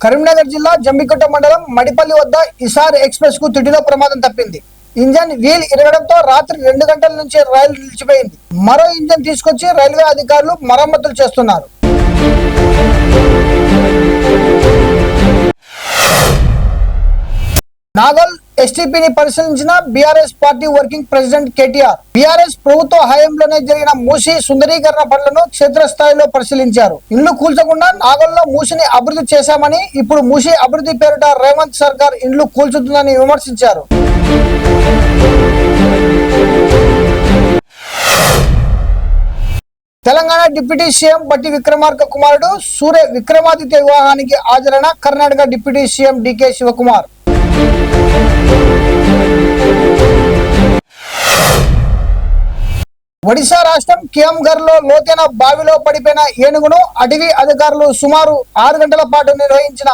కరీంనగర్ జిల్లా జంబికుంట మండలం మడిపల్లి వద్ద ఇసార్ ఎక్స్ప్రెస్ కు తుటిలో ప్రమాదం తప్పింది. ఇంజన్ వీల్ ఇరగడంతో రాత్రి 2 గంటల నుంచి రైలు నిలిచిపోయింది. మరో ఇంజన్ తీసుకొచ్చి రైల్వే అధికారులు మరమ్మతులు చేస్తున్నారు. నాగల్ ఎస్టీపీని పరిశీలించిన BRS party working president KTR BRS ప్రభుత్వ హయాంలోనే జరిగిన మూసీ సుందరీకరణ పనులను క్షేత్రస్థాయిలో పరిశీలించారు. ఇళ్లు కూల్చకుండా నాగల్లో మూసీని అభివృద్ధి చేశామని, ఇప్పుడు మూసీ అభివృద్ధి పేరిట రేవంత్ సర్కార్ ఇండ్లు కూల్చుతుందని విమర్శించారు. తెలంగాణ డిప్యూటీ సీఎం బట్టి విక్రమార్క కుమారుడు సూర్య విక్రమాదిత్య వివాహానికి హాజరైన Karnataka deputy CM DK Shivakumar. Odisha రాష్ట్రం కియంఘర్ లో లోతైన బావిలో పడిపోయిన ఏనుగును అటవీ అధికారులు సుమారు 6 గంటల పాటు నిర్వహించిన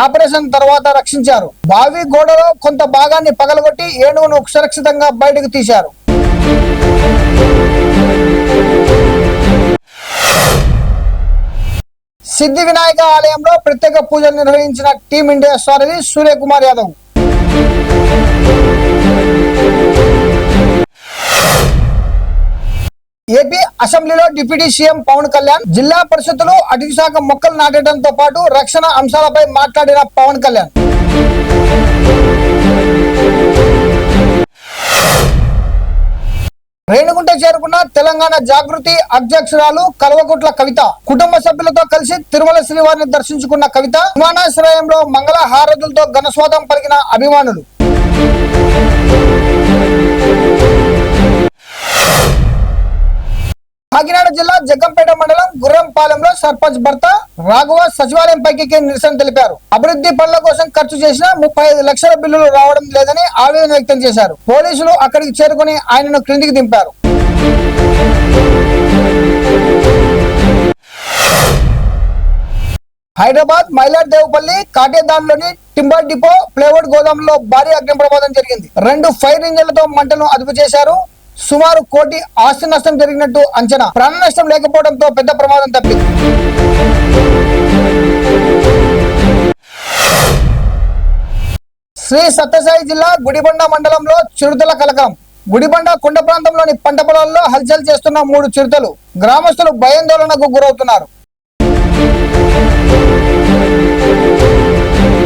ఆపరేషన్ తర్వాత రక్షించారు. బావి గోడలో కొంత భాగాన్ని పగలగొట్టి ఏనుగును సురక్షితంగా బయటకు తీశారు. సిద్ధి వినాయక ఆలయంలో ప్రత్యేక పూజలు నిర్వహించిన టీమిండియా సారథి సూర్యకుమార్ యాదవ్. ఏపీ అసెంబ్లీలో డిప్యూటీ సీఎం పవన్ కళ్యాణ్ జిల్లా పరిషత్తులు అటవీ శాఖ మొక్కలు నాటడంతో పాటు రక్షణ అంశాలపై మాట్లాడిన పవన్ కళ్యాణ్ రేణుగుంట చేరుకున్న తెలంగాణ జాగృతి అధ్యక్షురాలు కల్వకుట్ల కవిత కుటుంబ సభ్యులతో కలిసి తిరుమల శ్రీవారిని దర్శించుకున్న కవిత విమానాశ్రయంలో మంగళ హారతులతో ఘనస్వాగతం పలికిన అభిమానులు. కాకినాడ జిల్లా జగ్గంపేట మండలం గుర్రంపాలెంలో సర్పంచ్ భర్త రాఘవ సచివాలయం పైకి నిరసన తెలిపారు. అభివృద్ధి పనుల కోసం ఖర్చు చేసిన 35 లక్షల బిల్లులు రావడం లేదని ఆవేదన వ్యక్తం చేశారు. పోలీసులు అక్కడికి చేరుకుని ఆయనను క్రిందికి దింపారు. Hyderabad Mailardevpally కాటేదాన్లోని timber depot plywood గోదాంలో భారీ అగ్ని ప్రమాదం జరిగింది. 2 ఫైర్ ఇంజన్లతో మంటలను అదుపు చేశారు. సుమారు 1 కోటి ఆస్తి నష్టం జరిగినట్టు అంచనా. ప్రాణ నష్టం లేకపోవడంతో పెద్ద ప్రమాదం తప్పింది. శ్రీ సత్యసాయి జిల్లా గుడిబండ మండలంలో చిరుతల కలకలం. గుడిబండ కొండ ప్రాంతంలోని పంట పొలాల్లో హల్చల్ చేస్తున్న 3 చిరుతలు. గ్రామస్తులు భయాందోళనకు గురవుతున్నారు.